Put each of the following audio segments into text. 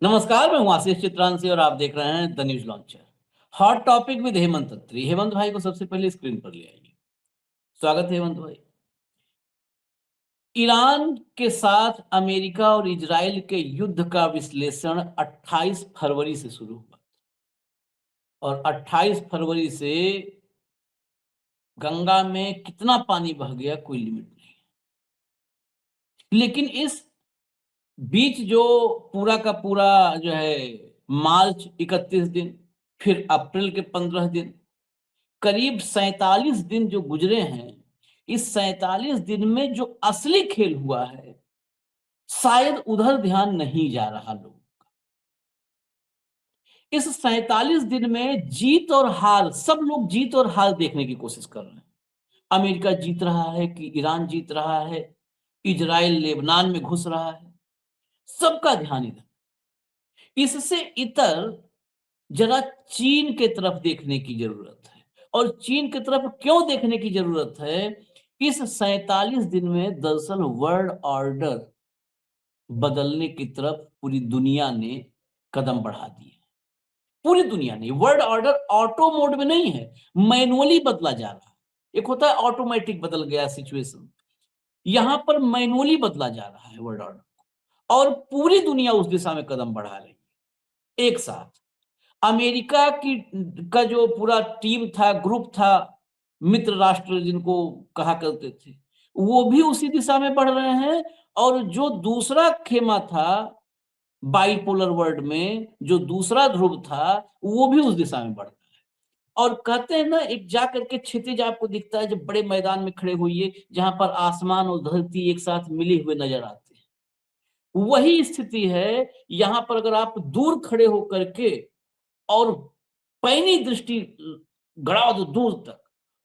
नमस्कार, मैं हूं आशीष चित्रांशी और आप देख रहे हैं the news launcher. Hot topic with Hemant Atri. Hemant भाई को सबसे पहले स्क्रीन पर ले आइए। स्वागत है हेमंत भाई। ईरान के साथ अमेरिका और इजराइल के युद्ध का विश्लेषण 28 फरवरी से शुरू हुआ और 28 फरवरी से गंगा में कितना पानी बह गया कोई लिमिट नहीं। लेकिन इस बीच जो पूरा का पूरा जो है मार्च 31 दिन, फिर अप्रैल के 15 दिन, करीब 47 दिन जो गुजरे हैं, इस 47 दिन में जो असली खेल हुआ है, शायद उधर ध्यान नहीं जा रहा लोग। इस 47 दिन में जीत और हार, सब लोग जीत और हार देखने की कोशिश कर रहे हैं। अमेरिका जीत रहा है कि ईरान जीत रहा है, इजराइल लेबनान में घुस रहा है, सबका ध्यान इधर। इससे इतर जरा चीन के तरफ देखने की जरूरत है। और चीन की तरफ क्यों देखने की जरूरत है? इस 47 दिन में दरअसल वर्ल्ड ऑर्डर बदलने की तरफ पूरी दुनिया ने कदम बढ़ा दिए। पूरी दुनिया ने वर्ल्ड ऑर्डर ऑटो मोड में नहीं है, मैनुअली बदला जा रहा है। एक होता है ऑटोमेटिक बदल गया सिचुएशन, यहां पर मैनुअली बदला जा रहा है वर्ल्ड ऑर्डर, और पूरी दुनिया उस दिशा में कदम बढ़ा रही है एक साथ। अमेरिका की का जो पूरा टीम था, ग्रुप था, मित्र राष्ट्र जिनको कहा करते थे, वो भी उसी दिशा में बढ़ रहे हैं। और जो दूसरा खेमा था बाइपोलर वर्ल्ड में, जो दूसरा ध्रुव था, वो भी उस दिशा में बढ़ रहा है। और कहते हैं ना, एक जा करके क्षितिज आपको दिखता है जब बड़े मैदान में खड़े होइए, जहां पर आसमान और धरती एक साथ मिले हुए नजर आते हैं, वही स्थिति है यहां पर। अगर आप दूर खड़े होकर के और पैनी दृष्टि गड़ा दो दूर तक,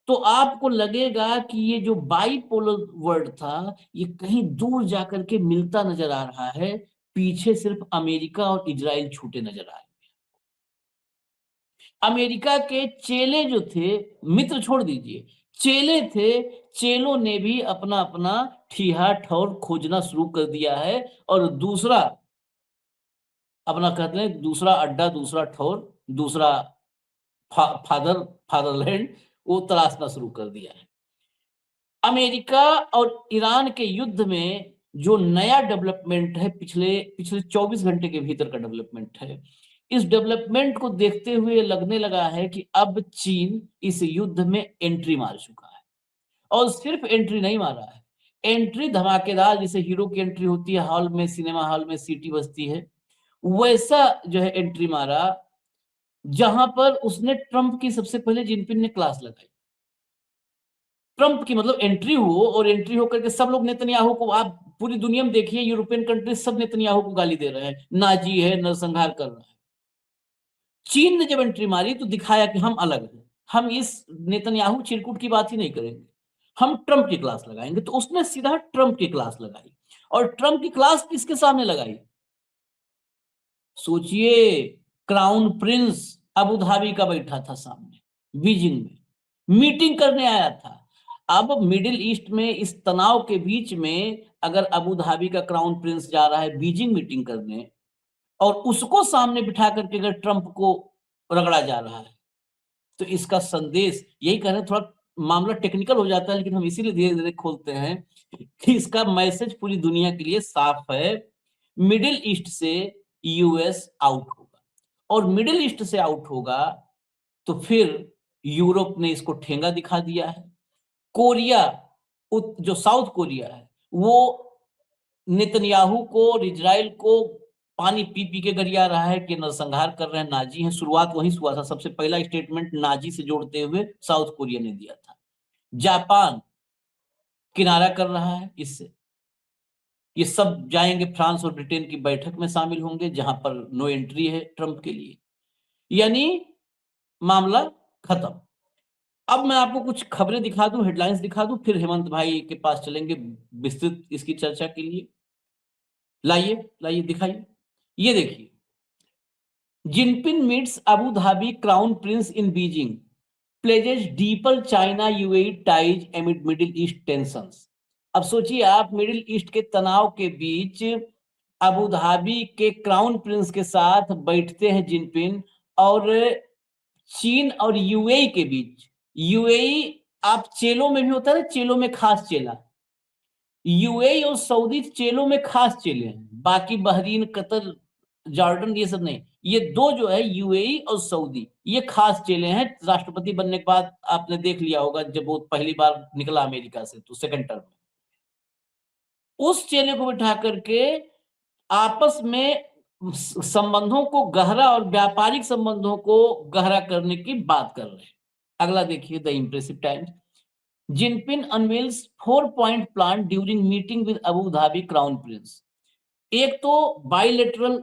तो आपको लगेगा कि ये जो बाइपोलर वर्ल्ड था, ये कहीं दूर जाकर के मिलता नजर आ रहा है। पीछे सिर्फ अमेरिका और इजराइल छूटे नजर आ रहे हैं। अमेरिका के चेले जो थे, मित्र छोड़ दीजिए, चेले थे, चेलों ने भी अपना अपना ठिहा ठौर खोजना शुरू कर दिया है। और दूसरा अपना कहते हैं, दूसरा अड्डा, दूसरा ठौर, दूसरा फादर फादरलैंड, वो तलाशना शुरू कर दिया है। अमेरिका और ईरान के युद्ध में जो नया डेवलपमेंट है, पिछले पिछले 24 घंटे के भीतर का डेवलपमेंट है, इस डेवलपमेंट को देखते हुए लगने लगा है कि अब चीन इस युद्ध में एंट्री मार चुका है। और सिर्फ एंट्री नहीं मारा है, एंट्री धमाकेदार, जैसे हीरो की एंट्री होती है हॉल में, सिनेमा हॉल में सीटी बजती है, वैसा जो है एंट्री मारा, जहां पर उसने ट्रंप की सबसे पहले जिनपिंग ने क्लास लगाई। ट्रंप की मतलब एंट्री हो, और एंट्री होकर के सब लोग नेतन्याहू को, आप पूरी दुनिया में देखिए, यूरोपियन कंट्री सब नेतन्याहू को गाली दे रहे हैं, नाजी है, नरसंहार कर रहा है। चीन ने जब एंट्री मारी तो दिखाया कि हम अलग हैं, हम इस नेतन्याहू चिरकुट की बात ही नहीं करेंगे, हम ट्रंप की क्लास लगाएंगे। तो उसने सीधा ट्रंप की क्लास लगाई। और ट्रंप की क्लास किसके सामने लगाई? सोचिए, क्राउन प्रिंस अबू धाबी का बैठा था सामने, बीजिंग में मीटिंग करने आया था। अब मिडिल ईस्ट में इस तनाव के बीच में अगर अबू धाबी का क्राउन प्रिंस जा रहा है बीजिंग मीटिंग करने, और उसको सामने बिठा करके अगर ट्रंप को रगड़ा जा रहा है, तो इसका संदेश यही कह रहे हैं। थोड़ा मामला टेक्निकल हो जाता है, लेकिन हम इसीलिए धीरे धीरे खोलते हैं कि इसका मैसेज पूरी दुनिया के लिए साफ है। मिडिल ईस्ट से यूएस आउट होगा, और मिडिल ईस्ट से आउट होगा तो फिर यूरोप ने इसको ठेंगा दिखा दिया है। कोरिया, जो साउथ कोरिया है, वो नेतन्याहू को और इजराइल को पानी पी पी के गरिया रहा है कि नरसंहार कर रहे हैं, नाजी हैं। शुरुआत वहीं से हुआ था, सबसे पहला स्टेटमेंट नाजी से जोड़ते हुए साउथ कोरिया ने दिया था। जापान किनारा कर रहा है इससे। ये सब जाएंगे फ्रांस और ब्रिटेन की बैठक में शामिल होंगे, जहां पर नो एंट्री है ट्रंप के लिए। यानी मामला खत्म। अब मैं आपको कुछ खबरें दिखा दूं, हेडलाइंस दिखा दूं, फिर हेमंत भाई के पास चलेंगे विस्तृत इसकी चर्चा के लिए। लाइए लाइए दिखाइए, ये देखिए, Jinping meets Abu Dhabi crown Prince इन Beijing, pledges deeper China UAE ties एमिड middle east tensions. अब सोचिए आप, मिडिल ईस्ट के तनाव के बीच अबू धाबी के क्राउन प्रिंस के साथ बैठते हैं जिनपिंग, और चीन और यूएई के बीच, यूएई आप चेलों में भी होता है, चेलों में खास चेला, यूएई और सऊदी चेलों में खास चेले हैं, बाकी बहरीन, कतर, जॉर्डन ये सब नहीं। ये दो जो है यूएई और सऊदी, ये खास चेले हैं। राष्ट्रपति बनने के बाद आपने देख लिया होगा, जब वो पहली बार निकला अमेरिका से तो सेकंड टर्म में, उस चेले को बिठा करके आपस में संबंधों को गहरा और व्यापारिक संबंधों को गहरा करने की बात कर रहे हैं। अगला देखिए, the impressive times, Jinping unveils 4 point plan during meeting with Abu Dhabi crown Prince. एक तो बाइलेटरल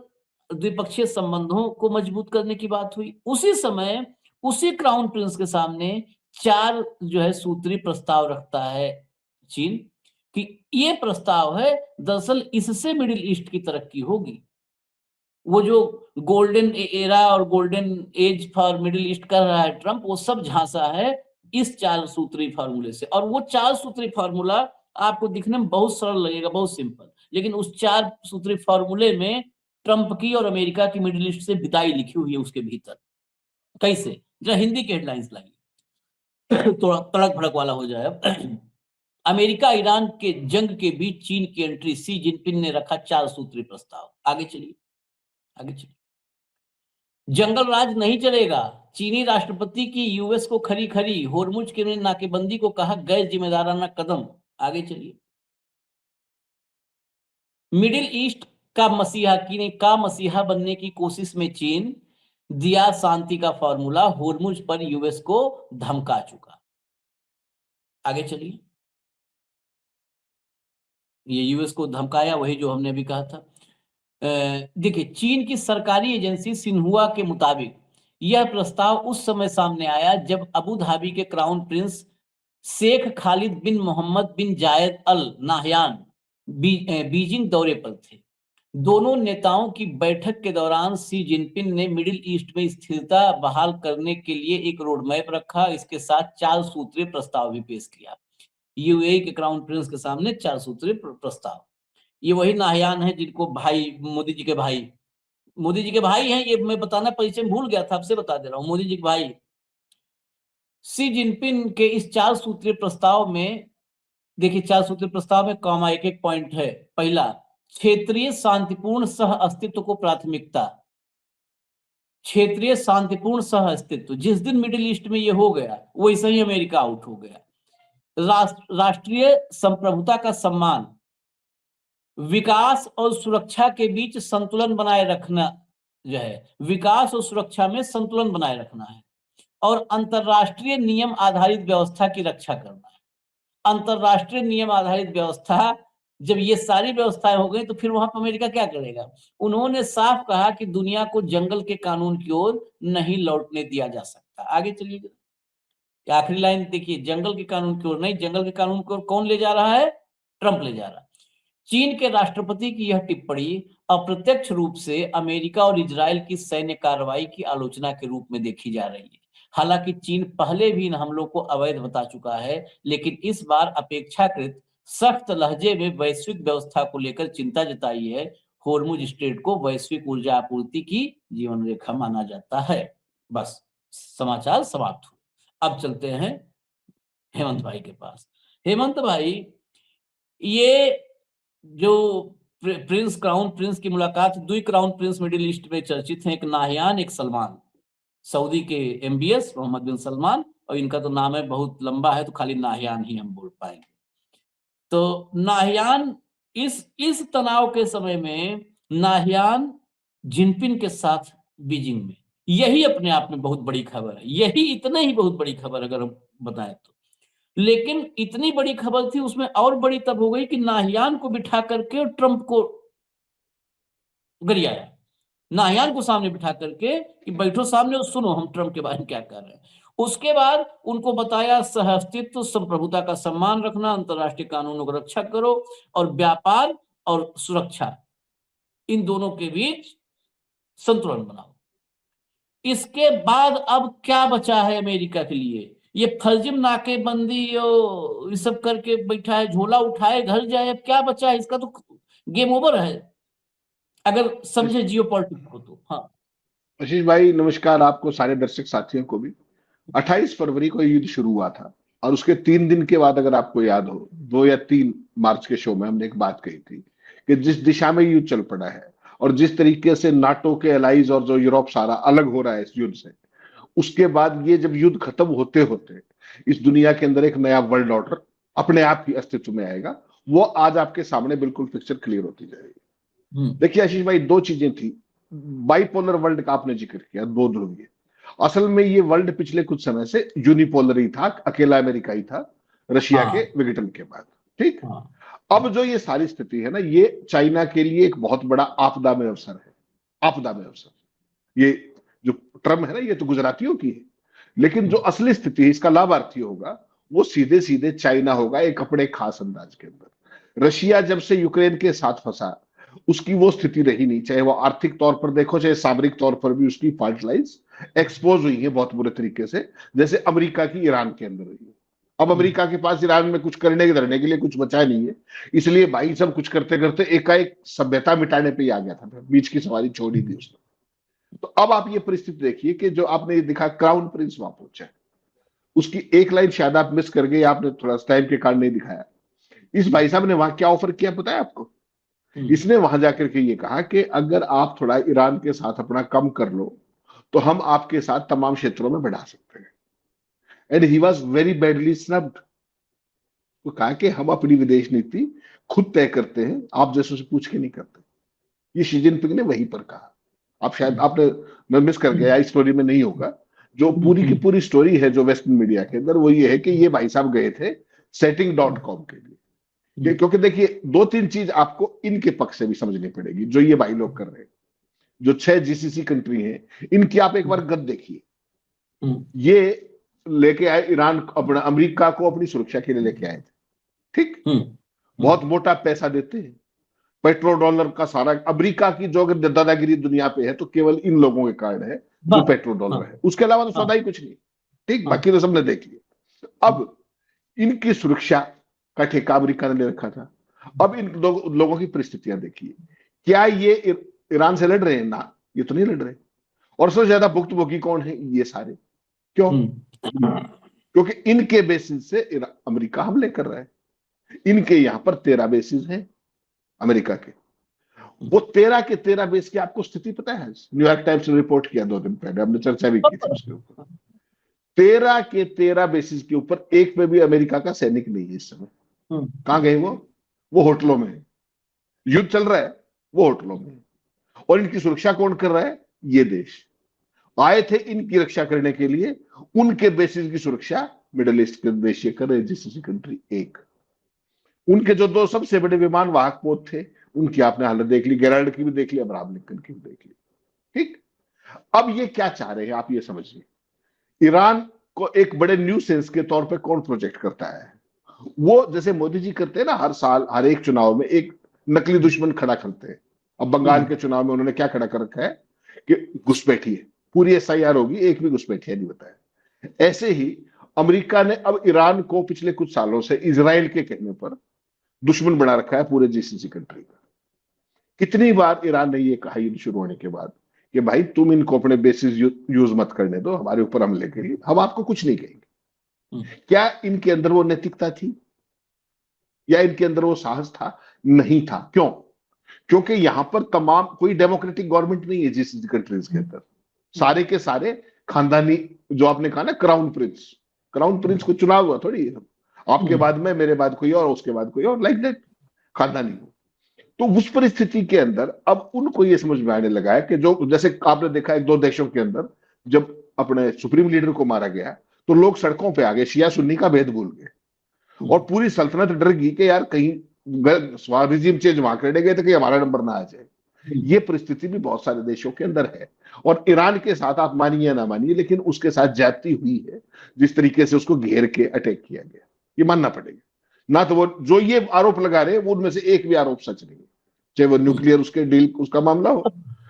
द्विपक्षीय संबंधों को मजबूत करने की बात हुई, उसी समय उसी क्राउन प्रिंस के सामने 4 जो है सूत्री प्रस्ताव रखता है चीन, कि ये प्रस्ताव है दरअसल इससे मिडिल ईस्ट की तरक्की होगी। वो जो गोल्डन एरा और golden age for middle east कर रहा है ट्रंप, वो सब झांसा है इस 4 सूत्री फार्मूले से। और वो 4 सूत्री फार्मूला आपको दिखने में बहुत सरल लगेगा, बहुत सिंपल, लेकिन उस 4 सूत्री फार्मूले में ट्रंप की और अमेरिका की मिडिल ईस्ट से विदाई लिखी हुई है उसके भीतर। कैसे, जरा हिंदी की हेडलाइंस लाइए थोड़ा तड़क भड़क वाला हो जाए। अमेरिका ईरान के जंग के बीच चीन की एंट्री, सी जिनपिंग ने रखा 4 सूत्री प्रस्ताव। आगे चलिए, आगे चलिए। जंगल राज नहीं चलेगा, चीनी राष्ट्रपति की यूएस को खरी खरी, होर्मुज के नाकेबंदी को कहा गैर जिम्मेदाराना कदम। आगे चलिए। मिडिल ईस्ट का मसीहा बनने की कोशिश में चीन, दिया शांति का फॉर्मूला, होर्मुज पर यूएस को धमका चुका। आगे चलिए। ये यूएस को धमकाया, वही जो हमने अभी कहा था। देखिए, चीन की सरकारी एजेंसी सिन्हुआ के मुताबिक यह प्रस्ताव उस समय सामने आया जब अबू धाबी के क्राउन प्रिंस शेख खालिद बिन मोहम्मद बिन जायद अल नाहयान बीजिंग दौरे पर थे। दोनों नेताओं की बैठक के दौरान सी जिनपिंग ने मिडिल ईस्ट में स्थिरता बहाल करने के लिए एक रोड मैप रखा, इसके साथ 4 सूत्रीय प्रस्ताव भी पेश किया। यूएई के क्राउन प्रिंस के सामने 4 सूत्रीय प्रस्ताव। ये वही नाहयान है जिनको भाई, मोदी जी के भाई हैं। ये मैं बताना परिचय में भूल गया था, आपसे बता दे रहा हूँ, मोदी जी के भाई। सी जिनपिंग के इस 4 सूत्रीय प्रस्ताव में देखिए, 4 सूत्रीय प्रस्ताव में कॉमा एक एक पॉइंट है। पहला, क्षेत्रीय शांतिपूर्ण सह अस्तित्व को प्राथमिकता। क्षेत्रीय शांतिपूर्ण सह अस्तित्व, जिस दिन मिडिल ईस्ट में ये हो गया वैसे ही अमेरिका आउट हो गया। राष्ट्रीय संप्रभुता का सम्मान, विकास और सुरक्षा के बीच संतुलन बनाए रखना, जो है विकास और सुरक्षा में संतुलन बनाए रखना है, और अंतरराष्ट्रीय नियम आधारित व्यवस्था की रक्षा करना है। अंतरराष्ट्रीय नियम आधारित व्यवस्था, जब ये सारी व्यवस्थाएं हो गई तो फिर वहां पर अमेरिका क्या करेगा? उन्होंने साफ कहा कि दुनिया को जंगल के कानून की ओर नहीं लौटने दिया जा सकता। आगे चलिए, आखिरी लाइन देखिए, जंगल के कानून की ओर नहीं, जंगल के कानून की ओर कौन ले जा रहा है? ट्रंप ले जा रहा है। चीन के राष्ट्रपति की यह टिप्पणी अप्रत्यक्ष रूप से अमेरिका और इजराइल की सैन्य कार्रवाई की आलोचना के रूप में देखी जा रही है। हालांकि चीन पहले भी इन हमलों को अवैध बता चुका है, लेकिन इस बार अपेक्षाकृत सख्त लहजे में वैश्विक व्यवस्था को लेकर चिंता जताई है। होर्मुज स्ट्रेट को वैश्विक ऊर्जा आपूर्ति की जीवन रेखा माना जाता है। बस, समाचार समाप्त हुए। अब चलते हैं हेमंत भाई के पास। हेमंत भाई, ये जो क्राउन प्रिंस की मुलाकात, 2 क्राउन प्रिंस मिडिल ईस्ट में चर्चित हैं, एक नाहयान, एक सलमान। सऊदी के एमबीएस मोहम्मद बिन सलमान, और इनका तो नाम है बहुत लंबा है तो खाली नाहयान ही हम बोल पाएंगे। तो नाहयान, इस तनाव के समय में नाहयान जिनपिंग के साथ बीजिंग में, यही अपने आप में बहुत बड़ी खबर है। यही इतना ही बहुत बड़ी खबर अगर हम बताएं तो। लेकिन इतनी बड़ी खबर थी, उसमें और बड़ी तब हो गई कि नाहयान को बिठा करके ट्रंप को गरियाया। नाहयान को सामने बिठा करके कि बैठो सामने और सुनो हम ट्रंप के बारे में क्या कर रहे हैं। उसके बाद उनको बताया सहअस्तित्व, संप्रभुता का सम्मान रखना, अंतरराष्ट्रीय कानूनों की रक्षा करो, और व्यापार और सुरक्षा, इन दोनों के बीच संतुलन बनाओ। इसके बाद अब क्या बचा है अमेरिका के लिए? ये फर्जिम नाकेबंदी ये सब करके बैठा है, झोला उठाए घर जाए, अब क्या बचा है? इसका तो गेम ओवर है। अगर समझे जियो पॉलिटिक्स को तो। हाँ आशीष भाई नमस्कार, आपको सारे दर्शक साथियों को भी। 28 फरवरी को युद्ध शुरू हुआ था और उसके 3 दिन के बाद, अगर आपको याद हो, 2 या 3 मार्च के शो में हमने एक बात कही थी कि जिस दिशा में युद्ध चल पड़ा है और जिस तरीके से नाटो के एलाइज और जो यूरोप सारा अलग हो रहा है इस युद्ध से, उसके बाद ये जब युद्ध खत्म होते होते इस दुनिया के अंदर एक नया वर्ल्ड ऑर्डर अपने आप ही अस्तित्व में आएगा। वो आज आपके सामने बिल्कुल पिक्चर क्लियर होती जाएगी। देखिए आशीष भाई, 2 चीजें थी। बाइपोलर वर्ल्ड का आपने जिक्र किया, 2 ध्रुवीय। असल में ये वर्ल्ड पिछले कुछ समय से यूनिपोलर ही था, अकेला अमेरिका ही था रशिया के हाँ विघटन के बाद। ठीक। हाँ अब जो ये सारी स्थिति है ना, ये चाइना के लिए एक बहुत बड़ा आपदा में अवसर है। आपदा में अवसर, ये जो टर्म है ना, ये तो गुजरातियों की है, लेकिन जो असली स्थिति है, इसका लाभार्थी होगा वो सीधे सीधे चाइना होगा, एक अपने खास अंदाज के अंदर। रशिया जब से यूक्रेन के साथ फंसा, उसकी वो स्थिति रही नहीं, चाहे वो आर्थिक तौर पर देखो, चाहे सामरिक तौर पर भी उसकी फॉल्ट लाइंस एक्सपोज हुई है बहुत बुरे तरीके से, जैसे अमेरिका की ईरान के अंदर हुई है। अब अमेरिका के पास ईरान में कुछ करने धरने के लिए कुछ बचा नहीं है, इसलिए भाई सब कुछ करते करते एकाएक सभ्यता मिटाने पे ही आ गया था, बीच की सवारी छोड़ ही दी उसने। तो अब आप ये परिस्थिति देखिए कि जो आपने दिखा, क्राउन प्रिंस वहां पहुंचा है, उसकी एक लाइन शायद आप मिस कर गए, आपने थोड़ा टाइम के कारण नहीं दिखाया। इस भाई साहब ने वहां क्या ऑफर किया पता है आपको? इसने वहां जाकर के ये कहा कि अगर आप थोड़ा ईरान के साथ अपना कम कर लो तो हम आपके साथ तमाम क्षेत्रों में बढ़ा सकते हैं। And he was very badly snubbed. वो कहा कि हम अपनी विदेश नीति खुद तय करते हैं, आप जैसों से पूछ के नहीं करते। ये शी जिनपिंग ने वहीं पर कहा। आप शायद आपने, मैं मिस कर गया, इस स्टोरी में नहीं होगा। जो पूरी की पूरी स्टोरी है जो वेस्टर्न मीडिया के अंदर, वो ये है कि ये भाई साहब गए थे setting.com के लिए। क्योंकि देखिए 2-3 चीज आपको इनके पक्ष से भी समझनी पड़ेगी जो ये भाई लोग कर रहे हैं। जो 6 जीसीसी कंट्री हैं, इनकी आप एक बार गद देखिए। ये लेके आए ईरान, अपना अमेरिका को अपनी सुरक्षा के लिए लेके आए थे। ठीक। बहुत मोटा पैसा देते हैं, पेट्रो डॉलर का सारा। अमेरिका की जो अगर दादागिरी दुनिया पे है तो केवल इन लोगों के कारण है, जो पेट्रो डॉलर है, उसके अलावा तो सौदा ही कुछ नहीं। ठीक, बाकी तो सबने देख लिया। अब इनकी सुरक्षा का ठेका अमेरिका ने ले रखा था। अब इन लोगों की परिस्थितियां देखिए, क्या ये ईरान से लड़ रहे हैं? ना, ये तो नहीं लड़ रहे। और सबसे ज्यादा भुक्तभोगी कौन है? ये सारे। क्यों? क्योंकि इनके बेसिस से अमेरिका हमले कर रहा है। इनके यहां पर 13 बेसिस हैं अमेरिका के। वो 13 के 13 बेस की आपको स्थिति पता है? न्यूयॉर्क टाइम्स ने रिपोर्ट किया 2 दिन पहले, हमने चर्चा भी की थी उसके ऊपर। 13 के 13 बेसिस के ऊपर एक में भी अमेरिका का सैनिक नहीं है इस समय। कहां गए वो होटलों में। युद्ध चल रहा है, वो होटलों में। और इनकी सुरक्षा कौन कर रहा है? ये देश आए थे इनकी रक्षा करने के लिए। उनके बेसिस की सुरक्षा मिडिल ईस्ट के देश ये कर रहे, जीसीसी कंट्री एक। उनके जो 2 सबसे बड़े विमान वाहक पोत थे, उनकी आपने हालत देख ली, गेराल्ड की भी देख ली, अब्राहम लिंकन की भी देख ली। ठीक। अब ये क्या चाह रहे हैं आप ये समझिए। ईरान को एक बड़े न्यू सेंस के तौर पे कौन प्रोजेक्ट करता है? वो जैसे मोदी जी करते हैं ना, हर साल हर एक चुनाव में एक नकली दुश्मन खड़ा करते हैं। अब बंगाल के चुनाव में उन्होंने क्या खड़ा कर रखा है कि घुसपैठी है, पूरी एसआईआर होगी, एक भी घुसपैठिया नहीं बताया। ऐसे ही अमेरिका ने अब ईरान को पिछले कुछ सालों से इजराइल के कहने पर दुश्मन बना रखा है पूरे जीसीसी कंट्री का। कितनी बार ईरान ने यह कहा युद्ध शुरू होने के बाद कि भाई तुम इनको अपने बेसिस यूज मत करने दो हमारे ऊपर हमले के लिए, हम आपको कुछ नहीं कहेंगे। क्या इनके अंदर वो नैतिकता थी या इनके अंदर वो साहस था? नहीं था। क्यों? क्योंकि यहां पर तमाम कोई डेमोक्रेटिक गवर्नमेंट नहीं है जीसीसी कंट्रीज के अंदर। सारे के सारे खानदानी, जो आपने कहा ना क्राउन प्रिंस को चुनाव हुआ थोड़ी है। आपके बाद में, मेरे बाद कोई और, उसके बाद कोई और, लाइक दैट खानदानी हो। तो उस परिस्थिति के अंदर अब उनको ये समझ में आने लगा है कि जो, जैसे आपने देखा 1-2 देशों के अंदर जब अपने सुप्रीम लीडर को मारा गया तो लोग सड़कों पे आ गए, शिया सुन्नी का भेद भूल गए। और पूरी सल्तनत डर गई कि यार कहीं रिजीम चेंज वहां करने गए थे कि हमारा नंबर ना आ जाए। ये परिस्थिति भी बहुत सारे देशों के अंदर है। और ईरान के साथ आप मानिए ना मानिए, लेकिन उसके साथ ज्यादती हुई है, जिस तरीके से उसको घेर के अटैक किया गया, ये मानना पड़ेगा। ना तो वो जो ये आरोप लगा रहे हैं वो उनमें से एक भी आरोप सच नहीं है, चाहे वो न्यूक्लियर उसके डील उसका मामला हो,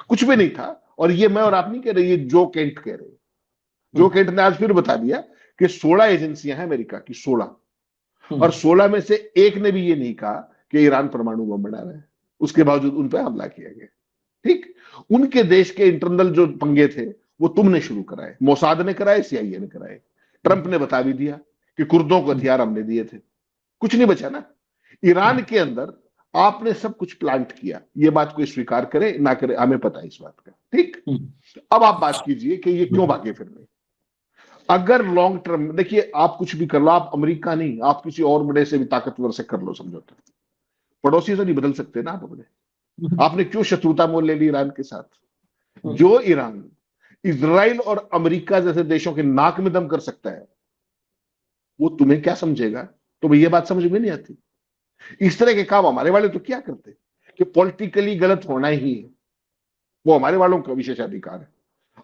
कुछ भी नहीं था। और ये मैं और आप नहीं कह रहे, ये जो केंट कह रहे हैं। जो केंट ने आज फिर बता दिया कि 16 एजेंसियां हैं अमेरिका की, 16, और 16 में से एक ने भी ये नहीं कहा कि ईरान परमाणु बम बना रहा है। उसके बावजूद उन पर हमला किया गया। ठीक, उनके देश के इंटरनल जो पंगे थे वो तुमने शुरू कराए, मोसाद ने कराए, सीआईए ने कराए। ट्रंप ने बता भी दिया कि कुर्दों को हथियार हमने दिए थे, कुछ नहीं बचा ना। ईरान के अंदर आपने सब कुछ प्लांट किया, ये बात कोई स्वीकार करे ना करे हमें पता है इस बात का, ठीक। अब आप बात कीजिए कि ये क्यों भागे फिर रहे। अगर लॉन्ग टर्म देखिए, आप कुछ भी कर लो, आप अमेरिका नहीं, आप किसी और बड़े से भी ताकतवर से कर लो समझौता, पड़ोसी से नहीं बदल सकते ना आप अपने। आपने क्यों शत्रुता मोल ले ली ईरान के साथ। जो ईरान इजराइल और अमेरिका जैसे देशों के नाक में दम कर सकता है, वो तुम्हें क्या समझेगा। तो ये बात समझ में नहीं आती। इस तरह के काम हमारे वाले तो क्या करते कि पॉलिटिकली गलत होना ही है, वो हमारे वालों का विशेषाधिकार है।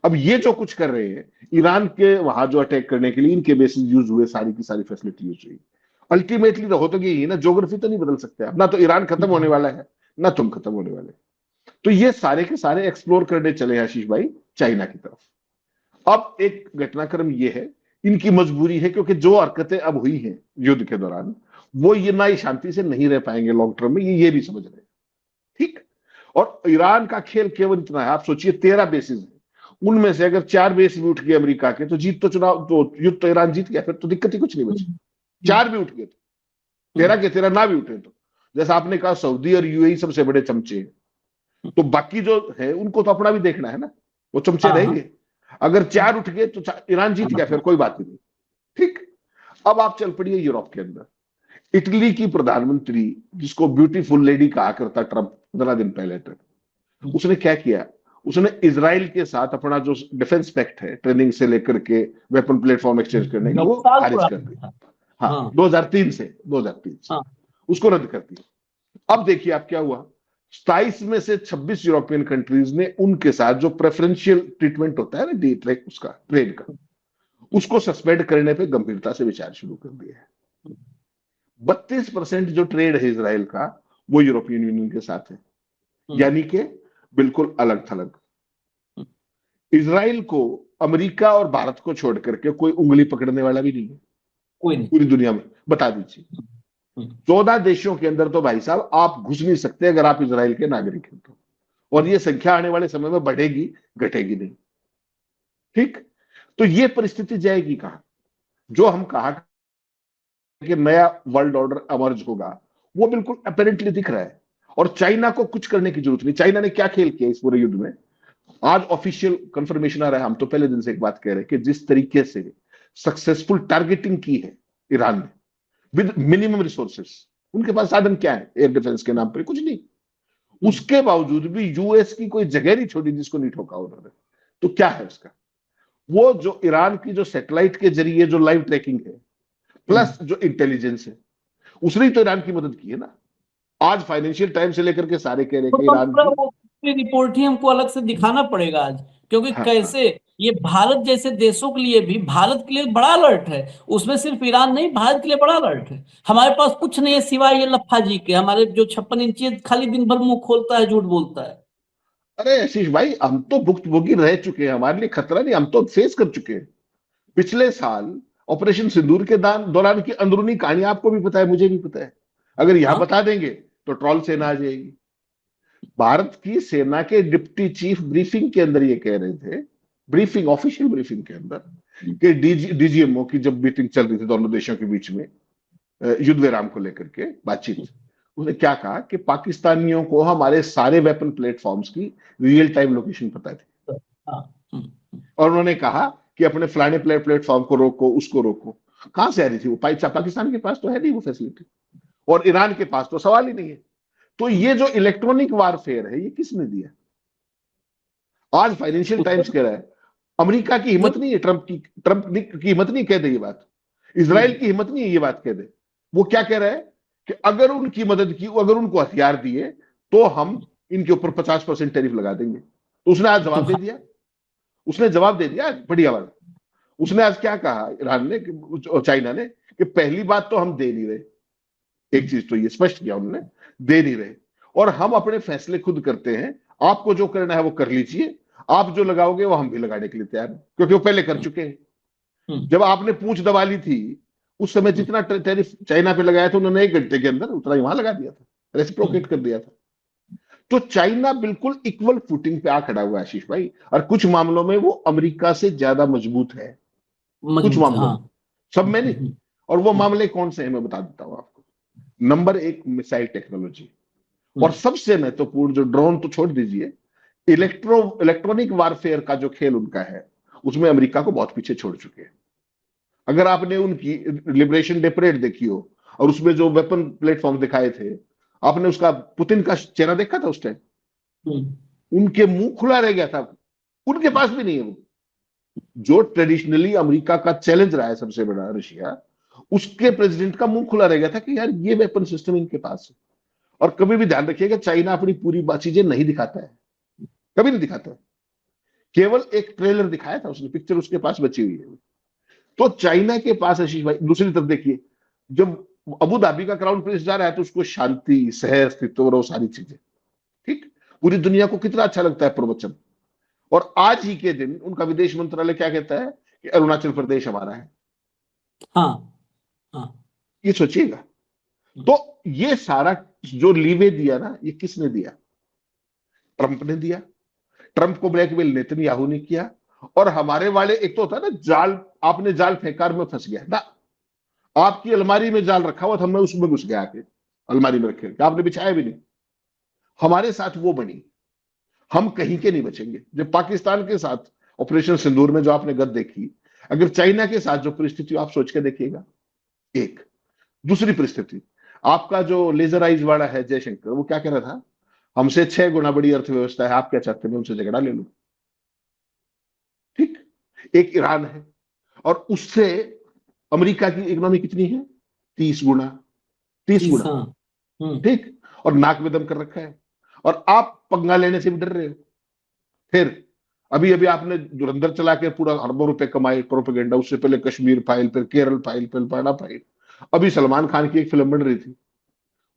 अब ये जो कुछ कर रहे हैं, ईरान के वहां जो अटैक करने के लिए इनके बेसिस यूज हुए, सारी की सारी फैसिलिटी यूज हुई। अल्टीमेटली तो होता यही है ना, ज्योग्राफी तो नहीं बदल सकते आप ना, तो ईरान खत्म होने वाला है ना तुम खत्म होने वाले। तो ये सारे के सारे एक्सप्लोर करने चले आशीष भाई चाइना की तरफ। अब एक घटनाक्रम ये है, इनकी मजबूरी है, क्योंकि जो हरकतें अब हुई हैं युद्ध के दौरान, वो ये ना ही शांति से नहीं रह पाएंगे लॉन्ग टर्म में, ये भी समझ रहे हैं, ठीक। और ईरान का खेल केवल इतना है, आप सोचिए 13 बेसिस है, उनमें से अगर 4 बेस भी उठ गए अमेरिका के, तो जीत तो चुनाव तो युद्ध तो ईरान जीत गया, फिर तो दिक्कत ही कुछ नहीं बची। 4 भी उठ गए तो 13 के 13 ना भी उठे तो, जैसा आपने कहा सऊदी और यूएई सबसे बड़े चमचे हैं, तो बाकी जो है उनको तो अपना भी देखना है ना, वो चमचे रहेंगे। अगर 4 उठ गए तो ईरान जीत गया, फिर कोई बात ही नहीं, ठीक। अब आप चल पड़िए यूरोप के अंदर। इटली की प्रधानमंत्री, जिसको ब्यूटीफुल लेडी कहा करता ट्रंप 15 दिन पहले तक, उसने क्या किया, उसने इजराइल के साथ अपना जो डिफेंस पैक्ट है, ट्रेनिंग से लेकर के वेपन प्लेटफॉर्म एक्सचेंज करने का, वो खारिज कर दिया। हाँ, 2003 से उसको रद्द कर दिया। अब देखिए आप क्या हुआ, 27 में से 26 यूरोपियन कंट्रीज ने उनके साथ जो प्रेफरेंशियल ट्रीटमेंट होता है ना, डी ट्रेक उसका ट्रेड का, उसको सस्पेंड करने पे गंभीरता से विचार शुरू कर दिया है। 32% जो ट्रेड है इसराइल का, वो यूरोपियन यूनियन के साथ है, यानी कि बिल्कुल अलग थलग। इसराइल को अमेरिका और भारत को छोड़ करके कोई उंगली पकड़ने वाला भी नहीं है, कोई नहीं पूरी दुनिया में, बता दीजिए। 14 देशों के अंदर तो भाई साहब आप घुस नहीं सकते अगर आप इसराइल के नागरिक हैं तो, और ये संख्या आने वाले समय में बढ़ेगी, घटेगी नहीं, ठीक। तो ये परिस्थिति जाएगी कहां। जो हम कहा कि नया वर्ल्ड ऑर्डर अमर्ज होगा, वो बिल्कुल अपेरेंटली दिख रहा है, और चाइना को कुछ करने की जरूरत नहीं। चाइना ने क्या खेल किया इस पूरे युद्ध में, आज ऑफिशियल कंफर्मेशन आ रहा है, हम तो पहले दिन से एक बात कह रहे हैं कि जिस तरीके से सक्सेसफुल टारगेटिंग की है ईरान ने विद मिनिमम रिसोर्सेस, उनके पास साधन क्या है एयर डिफेंस के नाम पर, कुछ नहीं, उसके बावजूद भी यूएस की कोई जगह नहीं छोड़ी जिसको नहीं ठोका उन्होंने। तो क्या है उसका, वो जो ईरान की जो सैटेलाइट के जरिए जो लाइव ट्रैकिंग है, प्लस जो इंटेलिजेंस है, उसने तो ईरान की मदद की है ना। आज फाइनेंशियल टाइम्स से लेकर के सारे कह रहे हैं कि ईरान की रिपोर्ट ही हमको अलग से दिखाना पड़ेगा आज, क्योंकि हाँ, कैसे ये भारत जैसे देशों के लिए भी, भारत के लिए बड़ा अलर्ट है, उसमें सिर्फ ईरान नहीं, भारत के लिए बड़ा अलर्ट है। हमारे पास कुछ नहीं है सिवाय ये लफ्फा जी के, हमारे जो 56 इंची खाली दिन भर मुंह खोलता है, झूठ बोलता है। अरे आशीष भाई, हम तो भुक्तभोगी रह चुके हैं, हमारे लिए खतरा नहीं, हम तो फेस कर चुके हैं। पिछले साल ऑपरेशन सिंदूर के दौरान की अंदरूनी कहानी आपको भी पता है, मुझे भी पता है। अगर यहां बता देंगे तो ट्रॉल सेना आ जाएगी। भारत की सेना के डिप्टी चीफ ब्रीफिंग के अंदर ये कह रहे थे, ब्रीफिंग, ऑफिशियल ब्रीफिंग के अंदर, कि डीजीएमओ की जब मीटिंग चल रही थी दोनों देशों के बीच में युद्ध विराम को लेकर के बातचीत, उसने क्या कहा कि पाकिस्तानियों को हमारे सारे वेपन प्लेटफॉर्म्स की रियल टाइम लोकेशन पता थी, और उन्होंने कहा कि अपने फलाने प्लेटफॉर्म को रोको, उसको रोको। कहां से आ रही थी वो, पाकिस्तान के पास तो है नहीं वो फैसिलिटी, और ईरान के पास तो सवाल ही नहीं है। तो ये जो इलेक्ट्रॉनिक वारफेयर है, ये किसने दिया। आज फाइनेंशियल टाइम्स कह रहा है अमेरिका की हिम्मत नहीं है, ट्रंप की हिम्मत नहीं कह दे ये बात, इसराइल की हिम्मत नहीं है ये बात कह दे। वो क्या कह रहा है कि अगर उनकी मदद की, अगर उनको हथियार दिए, तो हम इनके ऊपर 50% टैरिफ लगा देंगे। तो उसने आज जवाब दे दिया, उसने जवाब दे दिया बढ़िया वाला। उसने आज क्या कहा ईरान ने, चाइना ने, कि पहली बात तो हम दे नहीं रहे, एक चीज तो ये स्पष्ट किया उन्होंने, दे नहीं रहे, और हम अपने फैसले खुद करते हैं, आपको जो करना है वो कर लीजिए, आप जो लगाओगे वो हम भी लगाने के लिए तैयार हैं, क्योंकि वो पहले कर चुके हैं। जब आपने पूंछ दबा ली थी, उस समय जितना टैरिफ चाइना पे लगाया था उन्होंने 1 घंटे के अंदर उतना ही वहां लगा दिया था, रेसिप्रोकेट कर दिया था। तो चाइना बिल्कुल इक्वल फुटिंग पे आ खड़ा हुआ है आशीष भाई, और कुछ मामलों में वो अमेरिका से ज्यादा मजबूत है, कुछ मजबूत है, मामलों हाँ। में, सब में नहीं। और वो हम्म, मामले कौन से हैं मैं बता देता हूं आपको। नंबर एक, मिसाइल टेक्नोलॉजी। और हम्म, सबसे महत्वपूर्ण, जो ड्रोन तो छोड़ दीजिए, इलेक्ट्रॉनिक वारफेयर का जो खेल उनका है, उसमें अमेरिका को बहुत पीछे छोड़ चुके हैं। अगर आपने उनकी लिबरेशन डे परेड देखी हो, और उसमें जो वेपन प्लेटफॉर्म दिखाए थे, आपने उसका पुतिन का चेहरा देखा था उस टाइम? हम्म, उनके मुंह खुला रह गया था, उनके पास भी नहीं है वो। जो ट्रेडिशनली अमेरिका का चैलेंज रहा है सबसे बड़ा, रशिया, उसके प्रेसिडेंट का मुंह खुला रह गया था कि यार ये वेपन सिस्टम इनके पास है। और कभी भी ध्यान रखिएगा, चाइना अपनी पूरी चीजें नहीं दिखाता है, कभी नहीं दिखाता है। केवल एक ट्रेलर दिखाया था उसने, पिक्चर उसके पास बची हुई है। तो चाइना के पास, आशीष भाई, दूसरी तरफ देखिए, जब अबू धाबी का क्राउन प्रिंस जा रहा है तो उसको शांति, सह अस्तित्व और वो सारी चीजें, ठीक, पूरी दुनिया को कितना अच्छा लगता है प्रवचन। और आज ही के दिन उनका विदेश मंत्रालय क्या कहता है कि अरुणाचल प्रदेश हमारा है। हाँ, हाँ। ये सोचिएगा। तो ये सारा जो लीवे दिया ना, ये किसने दिया? ट्रंप ने दिया। ट्रंप को ब्लैकमेल नेतन्याहू ने किया। और हमारे वाले, एक तो होता है ना जाल, आपने जाल फेंका में फंस गया ना, आपकी अलमारी में जाल रखा हुआ था, मैं उसमें घुस गया आके, अलमारी में रखे, आपने बिछाया भी नहीं। हमारे साथ वो बनी, हम कहीं के नहीं बचेंगे। जब पाकिस्तान के साथ ऑपरेशन सिंदूर में जो आपने गद देखी, अगर चाइना के साथ जो परिस्थिति, आप सोच के देखिएगा। एक दूसरी परिस्थिति, आपका जो लेजर आइज वाला है जयशंकर, वो क्या कह रहा था, हमसे 6 गुना बड़ी अर्थव्यवस्था है, आप क्या चाहते हैं मैं उनसे झगड़ा ले लूं? ठीक। एक ईरान है, और उससे अमेरिका की इकोनॉमी कितनी है? 30 गुना, 30 गुना। हाँ। ठीक। और नाक में दम कर रखा है, और आप पंगा लेने से भी डर रहे हो। फिर अभी अभी आपने धुरंधर चला के पूरा अरबों रुपए कमाए प्रोपेगेंडा, उससे पहले कश्मीर फाइल, फिर केरल फाइल, फिर पाड़ा फाइल। अभी सलमान खान की एक फिल्म बन रही थी,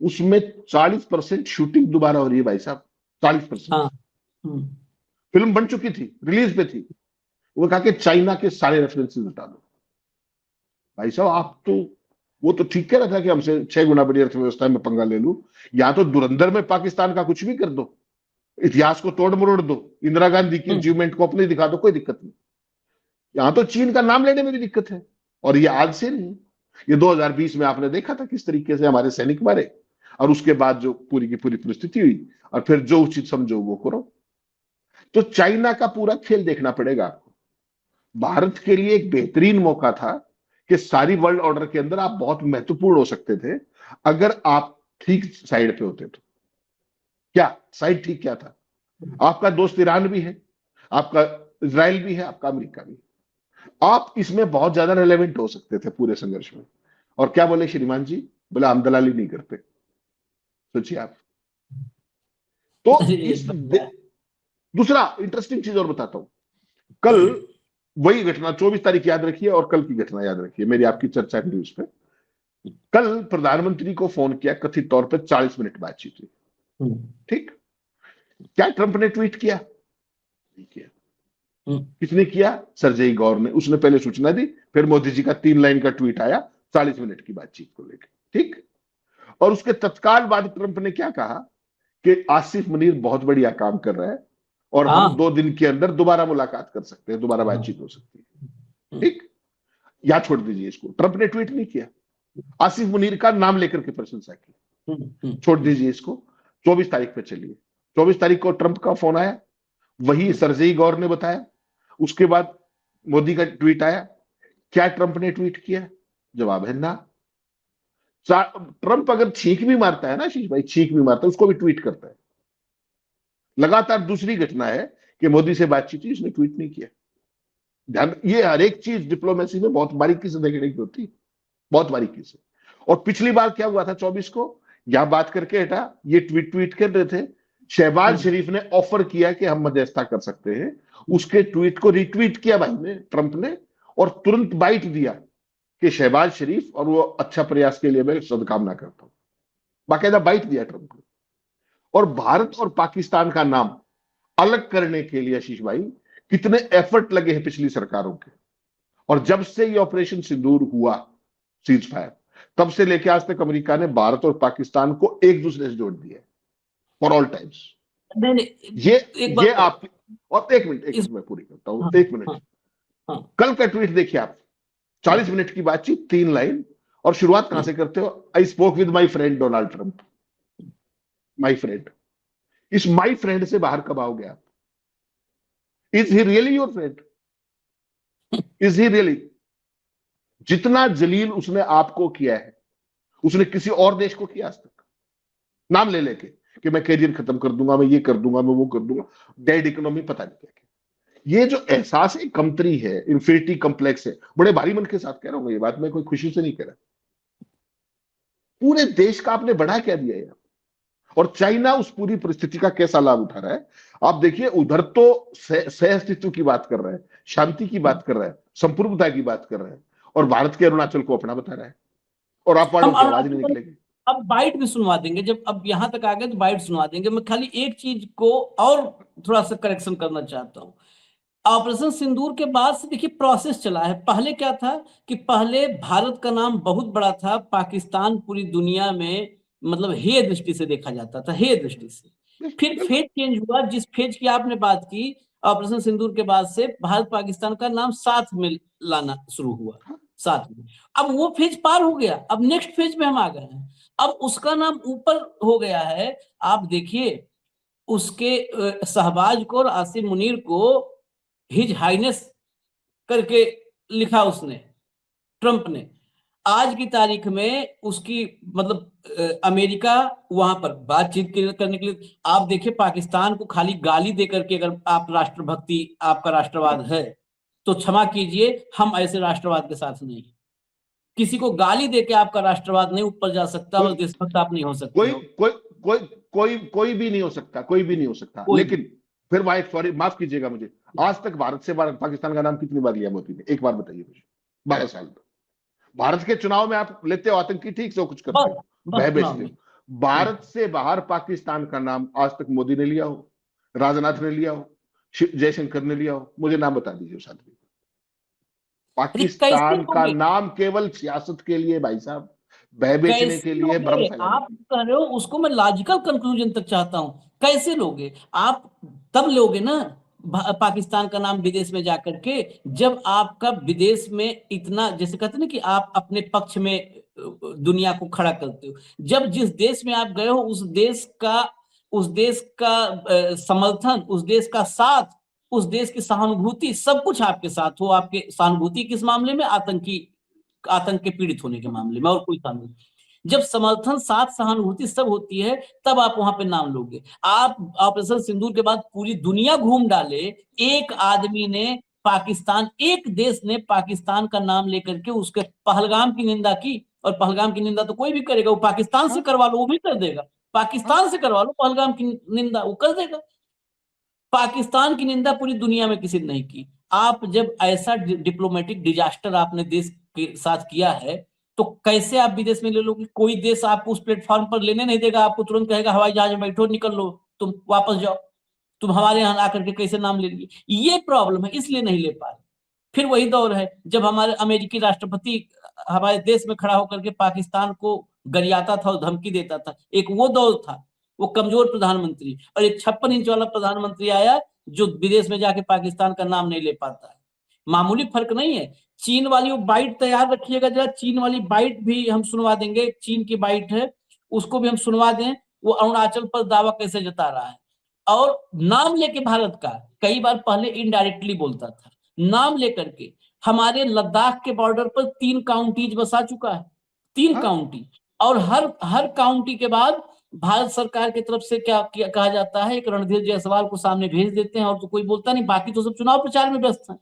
उसमें 40% शूटिंग दोबारा हो रही है भाई साहब, 40%। हाँ। हम्म, फिल्म बन चुकी थी, रिलीज पे थी, वो कहा कि चाइना के सारे रेफरेंसेस हटा दो। भाई साहब आप तो, वो तो ठीक कह रहा था कि हमसे 6 गुना बड़ी अर्थव्यवस्था में पंगा ले लूं, या तो धुरंधर में पाकिस्तान का कुछ भी कर दो, इतिहास को तोड़ मरोड़ दो, इंदिरा गांधी की हम्म, अचीवमेंट को अपनी दिखा दो, कोई दिक्कत नहीं। यहां तो चीन का नाम लेने में भी दिक्कत है। और ये आज से नहीं, ये 2020 में आपने देखा था किस तरीके से हमारे सैनिक मारे, और उसके बाद जो पूरी की पूरी परिस्थिति हुई, और फिर जो उचित समझो वो करो। तो चाइना का पूरा खेल देखना पड़ेगा आपको। भारत के लिए एक बेहतरीन मौका था कि सारी वर्ल्ड ऑर्डर के अंदर आप बहुत महत्वपूर्ण हो सकते थे, अगर आप ठीक साइड पे होते तो। क्या साइड ठीक क्या था? आपका दोस्त ईरान भी है, आपका इजराइल भी है, आपका अमेरिका भी है। आप इसमें बहुत ज्यादा रेलेवेंट हो सकते थे पूरे संघर्ष में। और क्या बोले श्रीमान जी? बोले हम दलाली नहीं करते। सोचिए आप। तो अरे इस बढ़िया। दूसरा इंटरेस्टिंग चीज और बताता हूं। कल वही घटना, 24 तारीख याद रखिए, और कल की घटना याद रखिए, मेरी आपकी चर्चा की उस पर। कल प्रधानमंत्री को फोन किया, कथित तौर पर 40 मिनट बातचीत हुई। हम्म, ठीक। क्या ट्रंप ने ट्वीट किया? नहीं किया। हम्म, किसने किया? सरजेई गौर ने। उसने पहले सूचना दी, फिर मोदी जी का 3 लाइन का ट्वीट आया 40 मिनट की बातचीत को लेकर। ठीक। और उसके तत्काल बाद ट्रंप ने क्या कहा कि आसिफ मुनीर बहुत बढ़िया काम कर रहा है, और हम हाँ, 2 दिन के अंदर दोबारा मुलाकात कर सकते हैं, दोबारा हाँ, बातचीत हो सकती है। हम्म, ठीक। या छोड़ दीजिए इसको, ट्रंप ने ट्वीट नहीं किया, आसिफ मुनीर का नाम लेकर के प्रशंसा की। छोड़ हम्म, दीजिए इसको। 24 तारीख पे चलिए। 24 तारीख को ट्रंप का फोन आया, वही हम्म, सरजेई गौर ने बताया। उसके बाद मोदी का ट्वीट आया। क्या ट्रंप ने ट्वीट किया? जवाब है ना। ट्रंप अगर छींक भी मारता है ना आशीष भाई, छींक भी मारता है, उसको भी ट्वीट करता है। लगातार दूसरी घटना है कि मोदी से बातचीत हुई, उसने ट्वीट नहीं किया। ध्यान, ये हर एक चीज डिप्लोमेसी में बहुत बारीकी से देखने की होती है, बहुत बारीकी से। और पिछली बार क्या हुआ था 24 को, यहां बात करके हटा, ये ट्वीट ट्वीट कर रहे थे, शहबाज हम्म, शरीफ ने ऑफर किया कि हम मध्यस्थता कर सकते हैं, उसके ट्वीट को रिट्वीट किया भाई ने, ट्रंप ने, और तुरंत बाइट दिया कि शहबाज शरीफ और वो अच्छा प्रयास के लिए मैं सदकामना करता हूं। बाकायदा बाइट दिया ट्रंप ने। और भारत और पाकिस्तान का नाम अलग करने के लिए आशीष भाई, कितने एफर्ट लगे हैं पिछली सरकारों के। और जब से ये ऑपरेशन सिंदूर हुआ, सीज फायर, तब से लेकर आज तक अमेरिका ने भारत और पाकिस्तान को एक दूसरे से जोड़ दिया, फॉर ऑल टाइम्स। नहीं नहीं, ये एक बात ये आप, और एक मिनट इस, मैं पूरी करता हूं, हाँ एक मिनट। हाँ हाँ कल का ट्वीट देखिए आप, 40 मिनट की बातचीत, 3 लाइन, और शुरुआत कहां से करते हो? I spoke with my friend Donald Trump. My friend, इस माई फ्रेंड से बाहर कब आओगे आप? Is he really your friend? Is he really? जितना जलील उसने आपको किया है, उसने किसी और देश को किया आज तक? नाम ले लेके कि मैं कैरियर खत्म कर दूंगा, मैं ये कर दूंगा, मैं वो कर दूंगा, डेड इकोनॉमी, पता नहीं क्या क्या। ये जो एहसास है, कमतरी है, इंफिनिटी कॉम्प्लेक्स है, बड़े भारी मन के साथ कह रहा हूं ये बात, मैं कोई खुशी से नहीं कह रहा। पूरे देश का आपने बढ़ा क्या दिया यार? और चाइना उस पूरी परिस्थिति का कैसा लाभ उठा रहा है? आप देखिए, उधर तो सह अस्तित्व की बात कर रहा है, शांति की बात कर रहा है, संप्रभुता की बात कर रहा है, और भारत के अरुणाचल को अपना बता रहा है, और आप वालों हम की आवाज नहीं अरुणाचल निकलेगी। अब बाइट भी सुनवा देंगे, जब अब यहाँ तक आ गए तो बाइट सुनवा देंगे। मैं खाली एक चीज को और थोड़ा सा करेक्शन करना चाहता हूँ। ऑपरेशन सिंदूर के बाद से देखिए प्रोसेस चला है। पहले क्या था कि पहले भारत का नाम बहुत बड़ा था, पाकिस्तान पूरी दुनिया में मतलब हे दृष्टि से देखा जाता था, हे दृष्टि से। फिर बिल्कुल। फेज चेंज हुआ, जिस फेज की आपने बात की ऑपरेशन सिंदूर के बाद से भारत पाकिस्तान का नाम साथ में लाना शुरू हुआ, साथ में। अब वो फेज पार हो गया, अब नेक्स्ट फेज में हम आ गए हैं, अब उसका नाम ऊपर हो गया है। आप देखिए उसके शहबाज को और आसिम मुनीर को हिज हाइनेस करके लिखा उसने, ट्रंप ने। आज की तारीख में उसकी मतलब अमेरिका वहां पर बातचीत करने के लिए, आप देखिए पाकिस्तान को खाली गाली दे करके अगर आप राष्ट्रभक्ति आपका राष्ट्रवाद है तो क्षमा कीजिए, हम ऐसे राष्ट्रवाद के साथ नहीं। किसी को गाली दे के आपका राष्ट्रवाद नहीं ऊपर जा सकता कोई और देशभक्त आप नहीं हो सकते कोई हो। कोई कोई कोई भी नहीं हो सकता, कोई भी नहीं हो सकता। कोई भी। लेकिन फिर वहां एक, सॉरी माफ कीजिएगा मुझे, आज तक भारत से पाकिस्तान का नाम कितनी बार लिया मोदी ने? एक बार बताइए मुझे। 12 साल में भारत के चुनाव में आप लेते हो आतंकी, ठीक से वो कुछ करते बस हो, बस बह चुनाव बेचते में। हो। भारत से बाहर पाकिस्तान का नाम आज तक मोदी ने लिया हो, राजनाथ ने लिया हो, जयशंकर ने लिया हो? मुझे नाम बता दीजिए उस आदमी। अरे कैसे पाकिस्तान का लोगे, नाम केवल सियासत के लिए भाई साहब, बह बेचने के कैसे लिए, भ्रम लोगे फैलाने आप के लिए। कह रहे हो उसको, मैं लॉजिकल कंक्लूजन तक चाहता हूं। कैसे लोगे आप? तब लोगे ना पाकिस्तान का नाम विदेश में जाकर के, जब आपका विदेश में इतना, जैसे कहते हैं ना कि आप अपने पक्ष में दुनिया को खड़ा करते हो। जब जिस देश में आप गए हो उस देश का समर्थन, उस देश का साथ, उस देश की सहानुभूति, सब कुछ आपके साथ हो। आपके सहानुभूति किस मामले में? आतंक के पीड़ित होने के मामले में, और कोई सहानुभूति। जब समर्थन, साथ, सहानुभूति सब होती है, तब आप वहां पे नाम लोगे। आप ऑपरेशन सिंदूर के बाद पूरी दुनिया घूम डाले, एक आदमी ने पाकिस्तान, एक देश ने पाकिस्तान का नाम लेकर के उसके पहलगाम की निंदा की। और पहलगाम की निंदा तो कोई भी करेगा, वो पाकिस्तान से हाँ करवा लो वो भी कर देगा। हाँ। पाकिस्तान से करवा लो पहलगाम की निंदा, वो कर देगा। पाकिस्तान की निंदा पूरी दुनिया में किसी ने नहीं की। आप जब ऐसा डिप्लोमेटिक डिजास्टर आपने देश के साथ किया है, तो कैसे आप विदेश में ले लोगे? कोई देश आपको उस प्लेटफॉर्म पर लेने नहीं देगा, आपको तुरंत कहेगा हवाई जहाज में बैठो, निकल लो, तुम वापस जाओ, तुम हमारे यहाँ आकर के कैसे नाम ले लिए? ये प्रॉब्लम है, इसलिए नहीं ले पा रहे। फिर वही दौर है जब हमारे अमेरिकी राष्ट्रपति हमारे देश में खड़ा होकर के पाकिस्तान को गरियाता था और धमकी देता था। एक वो दौर था, वो कमजोर प्रधानमंत्री, और एक 56 इंच वाला प्रधानमंत्री आया जो विदेश में जाके पाकिस्तान का नाम नहीं ले पाता है। मामूली फर्क नहीं है। चीन वाली वो बाइट तैयार रखिएगा जरा, चीन वाली बाइट भी हम सुनवा देंगे। चीन की बाइट है, उसको भी हम सुनवा दें, वो अरुणाचल पर दावा कैसे जता रहा है। और नाम लेके भारत का कई बार पहले इनडायरेक्टली बोलता था, नाम लेकर के हमारे लद्दाख के बॉर्डर पर 3 काउंटीज बसा चुका है, 3 हाँ काउंटी। और हर हर काउंटी के बाद भारत सरकार की तरफ से क्या कहा जाता है, एक रणधीर जायसवाल को सामने भेज देते हैं, और तो कोई बोलता नहीं, बाकी तो सब चुनाव प्रचार में व्यस्त हैं,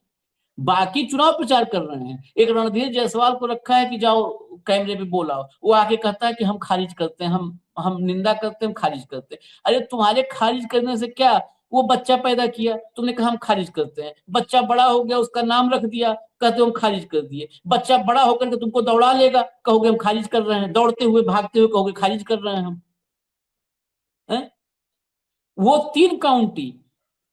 बाकी चुनाव प्रचार कर रहे हैं। एक रणधीर जायसवाल को रखा है कि जाओ कैमरे पे बोलाओ, वो आके कहता है कि हम खारिज करते हैं, हम निंदा करते हैं, हम खारिज करते हैं। अरे तुम्हारे खारिज करने से क्या, वो बच्चा पैदा किया, तुमने कहा हम खारिज करते हैं, बच्चा बड़ा हो गया, उसका नाम रख दिया, कहते हो हम खारिज कर दिए। बच्चा बड़ा होकर के तुमको दौड़ा लेगा, कहोगे हम खारिज कर रहे हैं, दौड़ते हुए भागते हुए कहोगे खारिज कर रहे हैं हम। है? वो 3 काउंटी,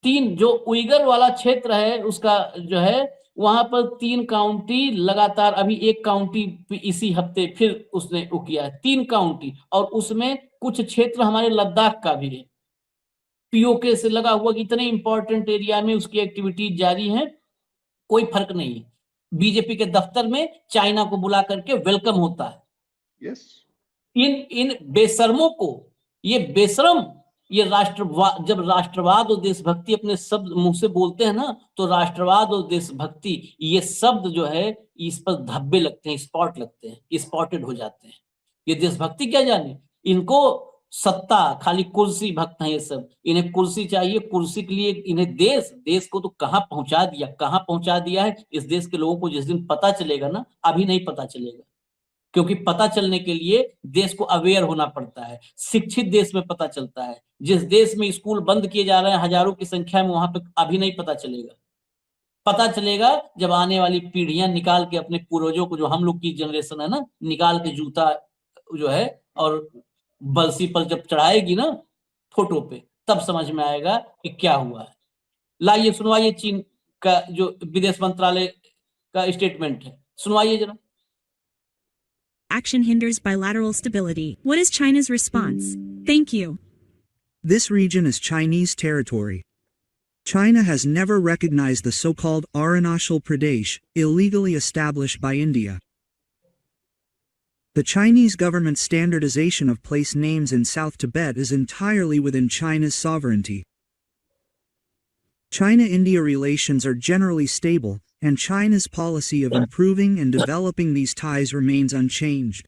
3 जो उइगर वाला क्षेत्र है उसका जो है, वहां पर 3 काउंटी लगातार, अभी एक काउंटी इसी हफ्ते फिर उसने वो किया है, 3 काउंटी, और उसमें कुछ क्षेत्र हमारे लद्दाख का भी है। पीओके से लगा हुआ कि इतने इंपॉर्टेंट एरिया में उसकी एक्टिविटीज जारी है, कोई फर्क नहीं है। बीजेपी के दफ्तर में चाइना को बुला करके वेलकम होता है। यस, इन इन बेशर्मों को, ये बेशरम, ये राष्ट्रवाद, जब राष्ट्रवाद और देशभक्ति अपने शब्द मुंह से बोलते हैं ना, तो राष्ट्रवाद और देशभक्ति ये शब्द जो है इस पर धब्बे लगते हैं, स्पॉट लगते हैं, स्पॉटेड हो जाते हैं। ये देशभक्ति क्या जाने, इनको सत्ता, खाली कुर्सी भक्त हैं ये सब। इन्हें कुर्सी चाहिए, कुर्सी के लिए इन्हें देश को तो कहां पहुंचा दिया है। इस देश के लोगों को जिस दिन पता चलेगा ना, अभी नहीं पता चलेगा, क्योंकि पता चलने के लिए देश को अवेयर होना पड़ता है। शिक्षित देश में पता चलता है। जिस देश में स्कूल बंद किए जा रहे हैं हजारों की संख्या में, वहां पे अभी नहीं पता चलेगा। पता चलेगा जब आने वाली पीढ़ियां निकाल के अपने पूर्वजों को, जो हम लोग की जनरेशन है ना, निकाल के जूता जो है और बरसी पर जब चढ़ाएगी ना फोटो पे, तब समझ में आएगा कि क्या हुआ है। लाइए सुनवाइए चीन का जो विदेश मंत्रालय का स्टेटमेंट है, सुनवाइए जरा। Action hinders bilateral stability. What is China's response? Thank you. This region is Chinese territory. China has never recognized the so-called Arunachal Pradesh, illegally established by India. The Chinese government's standardization of place names in South Tibet is entirely within China's sovereignty. China-India relations are generally stable, and China's policy of improving and developing these ties remains unchanged.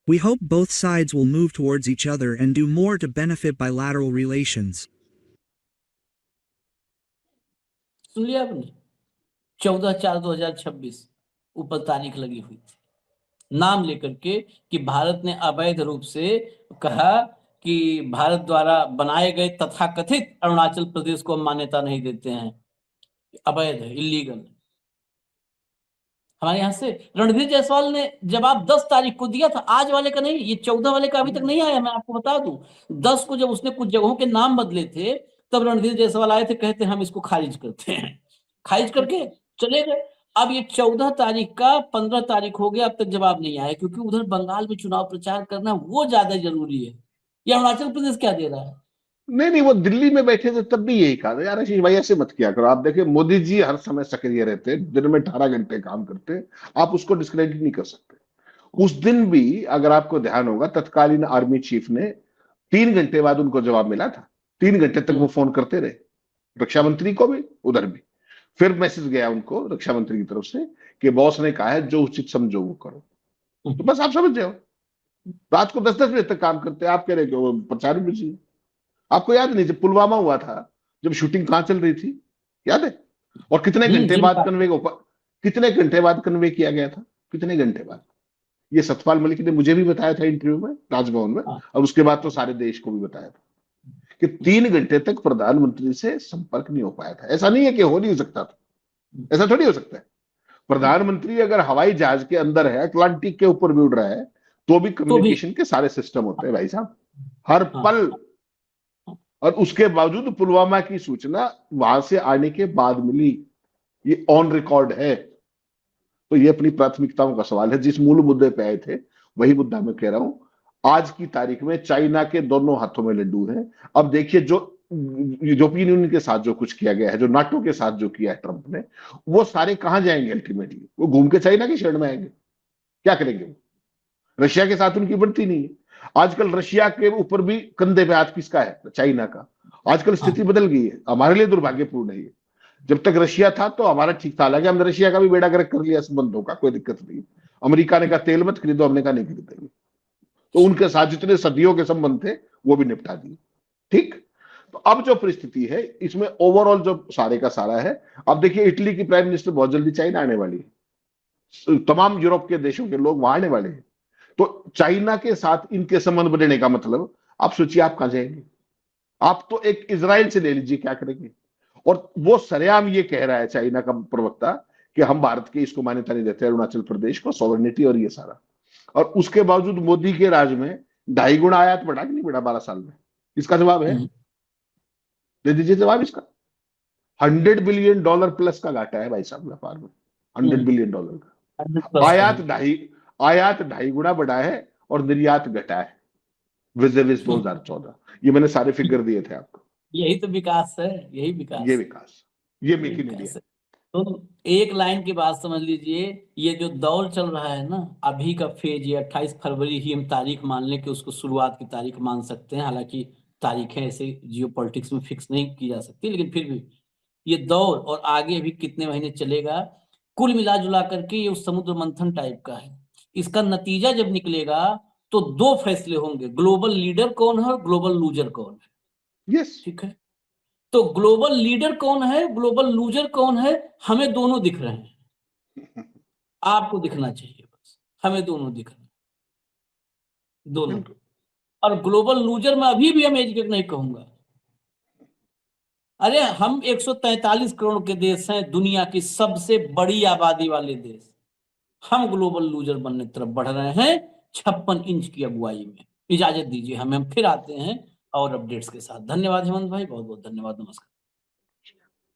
We hope both sides will move towards each other and do more to benefit bilateral relations. सुन लिया आपने? 14/4/2026 ऊपर तारीख लगी हुई थी, नाम लेकर के कि भारत ने अवैध रूप से कहा कि भारत द्वारा बनाए गए तथाकथित अरुणाचल प्रदेश को हम मान्यता नहीं देते हैं, अवैध है, इलीगल। हमारे यहाँ से रणधीर जायसवाल ने जवाब 10 तारीख को दिया था, आज वाले का नहीं, ये 14 वाले का अभी तक नहीं आया। मैं आपको बता दूं, 10 को जब उसने कुछ जगहों के नाम बदले थे, तब रणधीर जायसवाल आए थे, कहते हम इसको खारिज करते हैं। खारिज करके चले गए। अब ये 14 तारीख का 15 तारीख हो गया, अब तक जवाब नहीं आया, क्योंकि उधर बंगाल में चुनाव प्रचार करना वो ज्यादा जरूरी है। ये अरुणाचल प्रदेश क्या दे रहा है? नहीं, वो दिल्ली में बैठे थे तब भी यही कहा था, यार आशीष भाई ऐसे मत किया करो। आप देखिए मोदी जी हर समय सक्रिय रहते हैं, दिन में 18 घंटे काम करते हैं, आप उसको डिस्क्रेडिट नहीं कर सकते। उस दिन भी अगर आपको ध्यान होगा, तत्कालीन आर्मी चीफ ने 3 घंटे बाद उनको जवाब मिला था। 3 घंटे तक वो फोन करते रहे, रक्षा मंत्री को भी, उधर भी। फिर मैसेज गया उनको रक्षा मंत्री की तरफ से कि बॉस ने कहा है जो उचित समझो वो करो। तो बस आप समझ जाओ, रात को 10-10 बजे तक काम करते हैं। आप कह रहे कि वो प्रचार में बिजी। आपको याद नहीं जब पुलवामा हुआ था, जब शूटिंग कहां चल रही थी, याद है? और कितने घंटे बाद कन्वे किया गया था, कितने घंटे बाद? ये सतपाल मलिक ने मुझे भी बताया था इंटरव्यू में राजभवन में, और उसके बाद तो सारे देश को भी बताया था कि 3 घंटे तक प्रधानमंत्री से संपर्क नहीं हो पाया था। ऐसा नहीं है कि हो नहीं सकता था, ऐसा थोड़ी हो सकता है। प्रधानमंत्री अगर हवाई जहाज के अंदर है, अटलांटिक के ऊपर भी उड़ रहा है, तो भी कम्युनिकेशन के सारे सिस्टम होते हैं भाई साहब, हर पल। और उसके बावजूद पुलवामा की सूचना वहां से आने के बाद मिली, ये ऑन रिकॉर्ड है। तो ये अपनी प्राथमिकताओं का सवाल है। जिस मूल मुद्दे पे आए थे वही मुद्दा मैं कह रहा हूं। आज की तारीख में चाइना के दोनों हाथों में लड्डू है। अब देखिए जो यूरोपियन यूनियन के साथ जो कुछ किया गया है, जो नाटो के साथ जो किया है ट्रंप ने, वो सारे कहां जाएंगे अल्टीमेटली? वो घूम के चाइना की शरण में आएंगे। क्या करेंगे वो? रशिया के साथ उनकी बढ़ती नहीं है। आजकल रशिया के ऊपर भी कंधे पे हाथ किसका है? चाइना का। आजकल स्थिति बदल गई है, हमारे लिए दुर्भाग्यपूर्ण है ये। जब तक रशिया था तो हमारा ठीक था, हालांकि हमने रशिया का भी बेड़ा गर्क कर लिया संबंधों का, कोई दिक्कत नहीं। अमेरिका ने कहा तेल मत खरीदो, हमने कहा नहीं खरीदेंगे, तो उनके साथ जितने सदियों के संबंध थे वो भी निपटा दिए। ठीक, तो अब जो परिस्थिति है इसमें ओवरऑल जो सारे का सारा है, अब देखिए इटली की प्राइम मिनिस्टर बहुत जल्दी चाइना आने वाली है, तमाम यूरोप के देशों के लोग वहां आने वाले हैं। तो चाइना के साथ इनके संबंध बढ़ने का मतलब, आप सोचिए आप कहां जाएंगे? आप तो एक इजराइल से ले लीजिए, क्या करेंगे? और वो सरेआम ये कह रहा है चाइना का प्रवक्ता कि हम भारत के इसको मान्यता नहीं देते, अरुणाचल प्रदेश को, सॉवरेनिटी और ये सारा। और उसके बावजूद मोदी के राज में 2.5 गुना आयात बढ़ा कि नहीं बढ़ा 12 साल में? इसका जवाब है, दे दीजिए जवाब इसका। $100 बिलियन प्लस का घाटा है भाई साहब व्यापार में, $100 बिलियन का। आयात 2.5 गुना बढ़ा है और निर्यात घटा है विज़ 2014। ये मैंने सारे फिगर दिए थे आपको। यही तो विकास है, यही विकास ये है, विकास, ये यही मेक इन विकास इंडिया। है। तो एक लाइन की बात समझ लीजिए, ये जो दौर चल रहा है ना, अभी का फेज, ये 28 फरवरी ही हम तारीख मान लें कि उसको शुरुआत की तारीख मान सकते हैं, हालांकि तारीखें ऐसे जियो पॉलिटिक्स में फिक्स नहीं की जा सकती, लेकिन फिर भी ये दौर और आगे भी कितने महीने चलेगा, कुल मिला जुला करके ये उस समुद्र मंथन टाइप का है। इसका नतीजा जब निकलेगा तो दो फैसले होंगे, ग्लोबल लीडर कौन है और ग्लोबल लूजर कौन है। यस। ठीक है, तो ग्लोबल लीडर कौन है, ग्लोबल लूजर कौन है, हमें दोनों दिख रहे हैं, आपको दिखना चाहिए बस, हमें दोनों दिख रहे हैं, दोनों। बिल्कुल। और ग्लोबल लूजर में अभी भी अमेरिका नहीं कहूंगा। अरे हम 143 करोड़ के देश हैं, दुनिया की सबसे बड़ी आबादी वाले देश, हम ग्लोबल लूजर बनने की तरफ बढ़ रहे हैं 56 इंच की अगुवाई में। इजाजत दीजिए, हम फिर आते हैं और अपडेट्स के साथ। धन्यवाद हेमंत भाई, बहुत बहुत धन्यवाद, नमस्कार।